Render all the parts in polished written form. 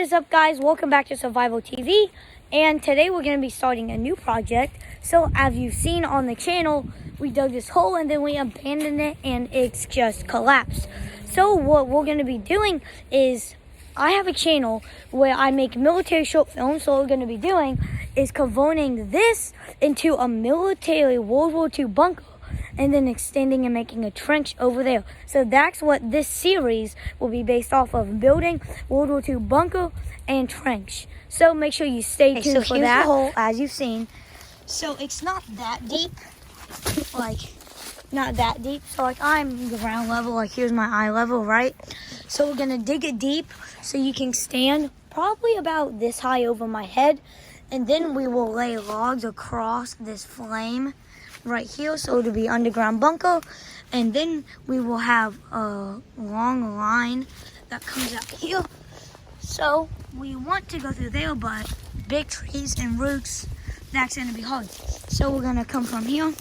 is up, guys? Welcome back to Survival TV, and today we're going to be starting a new project. So as you've seen on the channel, we dug this hole and then we abandoned it and it's just collapsed. So what we're going to be doing is, I have a channel where I make military short films. So what we're going to be doing is converting this into a military World War II bunker and then extending and making a trench over there. So that's what this series will be based off of, building World War II bunker and trench. So make sure you stay tuned for that. The hole, as you've seen. So it's not that deep, not that deep. So I'm ground level, here's my eye level, right? So we're gonna dig it deep so you can stand probably about this high over my head. And then we will lay logs across this flame right here, so it'll be underground bunker. And then we will have a long line that comes out here. So we want to go through there, but big trees and roots, that's gonna be hard. So we're gonna come from here.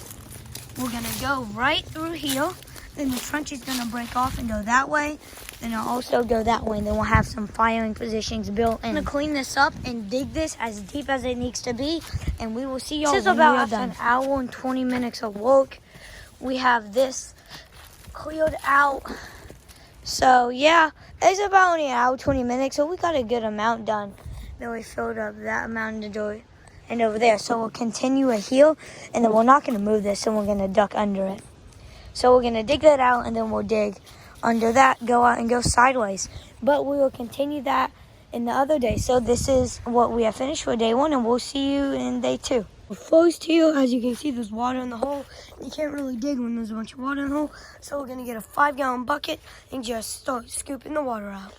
We're gonna go right through here. Then the trench is gonna break off and go that way. Then it'll also go that way, and then we'll have some firing positions built in. I'm gonna clean this up and dig this as deep as it needs to be, and we will see y'all when we are done. This is about an hour and 20 minutes of work. We have this cleared out. So yeah, it's about only an hour, 20 minutes, so we got a good amount done. Then we filled up that amount in the door and over there. So we'll continue it here, and then we're not gonna move this, and we're gonna duck under it. So we're gonna dig that out, and then we'll dig under that, go out and go sideways. But we will continue that in the other day. So this is what we have finished for day one, and we'll see you in day two. First here, as you can see, there's water in the hole. You can't really dig when there's a bunch of water in the hole. So we're gonna get a 5-gallon bucket and just start scooping the water out.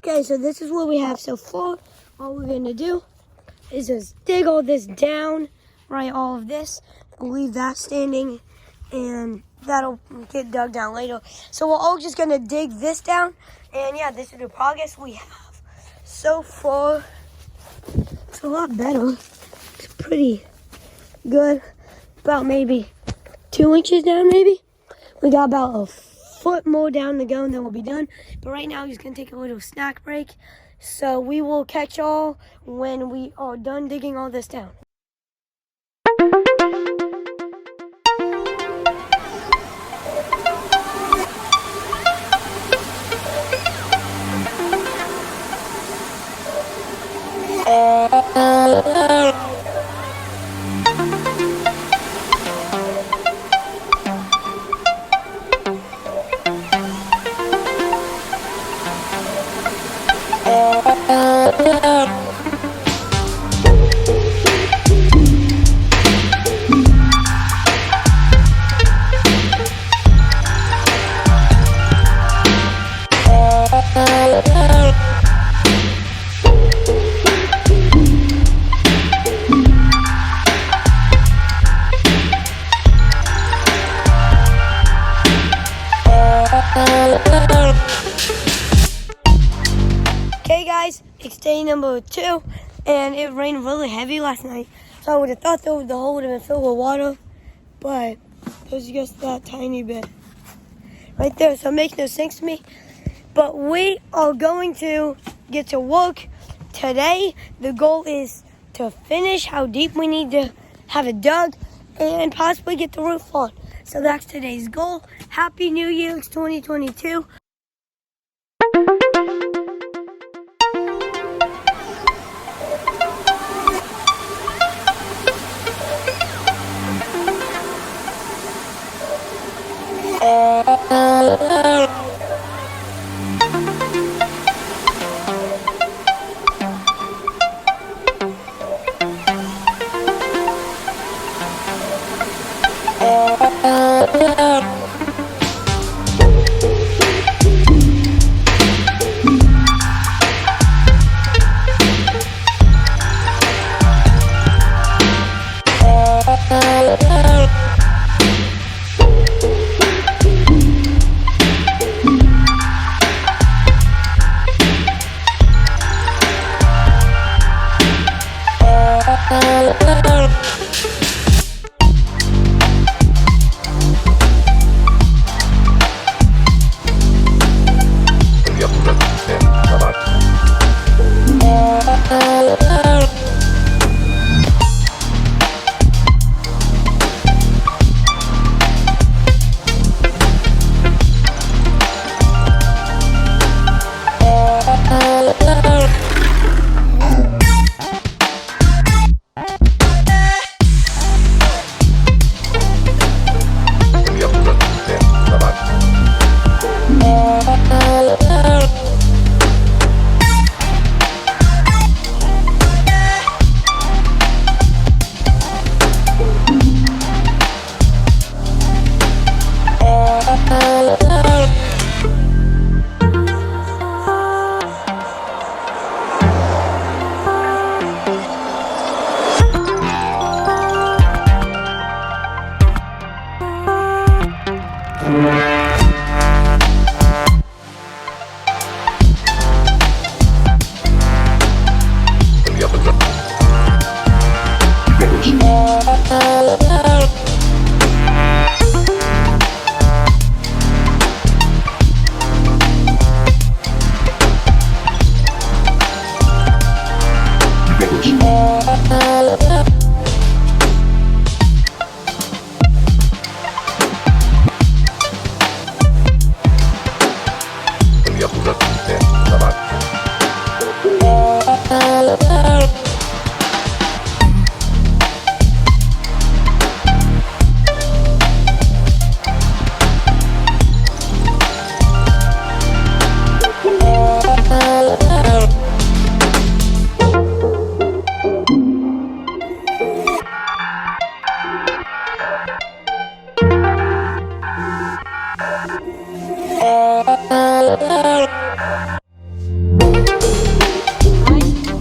Okay, so this is what we have so far. All we're gonna do is just dig all this down, right? All of this, leave that standing, and that'll get dug down later. So we're all just gonna dig this down, and yeah, this is the progress we have so far. It's a lot better. It's pretty good. About maybe 2 inches down, maybe. We got about a foot more down to go and then we'll be done. But right now, he's gonna take a little snack break. So we will catch y'all when we are done digging all this down. Okay guys, it's day number 2, and it rained really heavy last night. So I would have thought the hole would have been filled with water, but there's just that tiny bit right there. So it makes no sense to me. But we are going to get to work today. The goal is to finish how deep we need to have it dug and possibly get the roof on. So So that's today's goal. Happy New Year, it's 2022.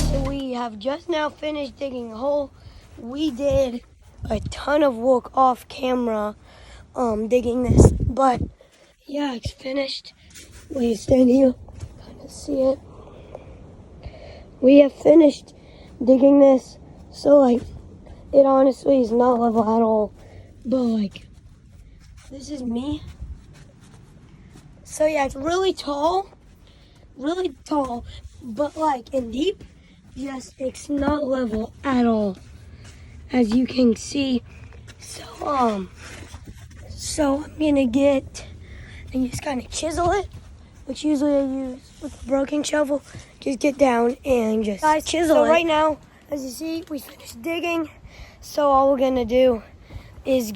So we have just now finished digging a hole. We did a ton of work off camera digging this, but yeah, it's finished. We stand here, kind of see it. We have finished digging this, so like it honestly is not level at all, but like this is me. So yeah, it's really tall, but like in deep, just it's not level at all, as you can see. So I'm gonna get and just kind of chisel it, which usually I use with a broken shovel. Just get down and just chisel it. So right now, as you see, we finished digging. So all we're gonna do is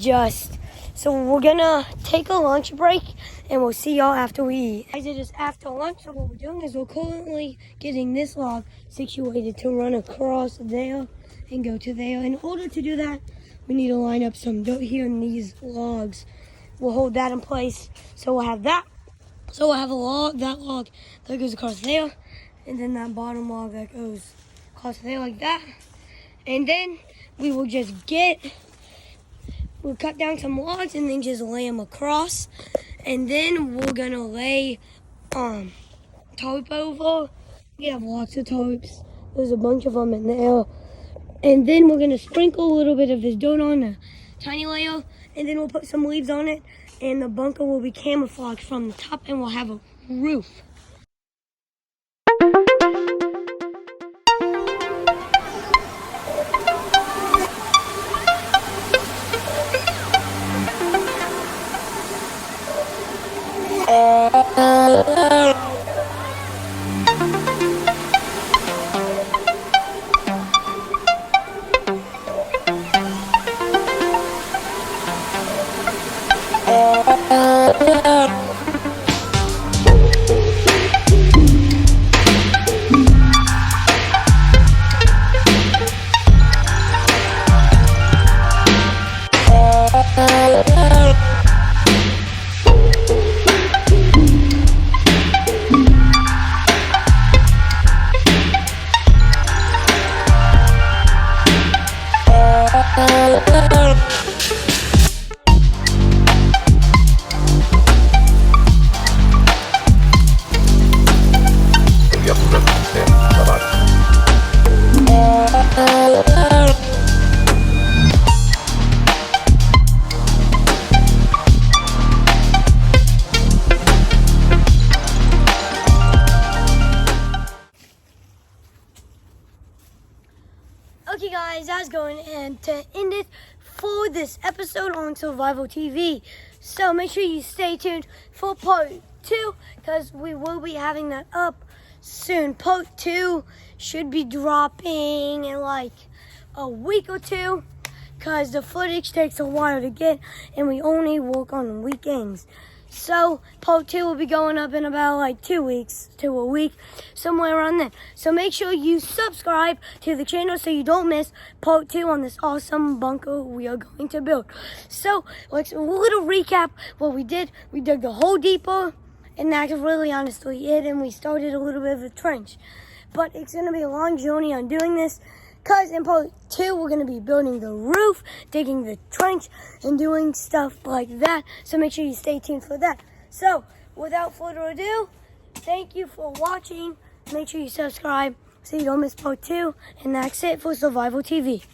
we're gonna take a lunch break, and we'll see y'all after we eat. Guys, it is after lunch, so what we're doing is we're currently getting this log situated to run across there and go to there. In order to do that, we need to line up some dirt here in these logs. We'll hold that in place, so we'll have that. So we'll have that log that goes across there, and then that bottom log that goes across there like that. And then we will we'll cut down some logs and then just lay them across. And then we're gonna lay tarp over. We have lots of tarps. There's a bunch of them in there. And then we're gonna sprinkle a little bit of this dirt on a tiny layer, and then we'll put some leaves on it, and the bunker will be camouflaged from the top, and we'll have a roof. Okay guys, that's going and to end it for this episode on Survival TV. So make sure you stay tuned for part 2 because we will be having that up soon. Part 2 should be dropping in like a week or two because the footage takes a while to get and we only work on weekends. So part 2 will be going up in about like 2 weeks to a week, somewhere around then. So make sure you subscribe to the channel so you don't miss part 2 on this awesome bunker we are going to build. So let's a little recap what we did. We dug the hole deeper, and that's really honestly it. And we started a little bit of a trench, but it's going to be a long journey on doing this. Because in part 2, we're going to be building the roof, digging the trench, and doing stuff like that. So make sure you stay tuned for that. So, without further ado, thank you for watching. Make sure you subscribe so you don't miss part 2. And that's it for Survival TV.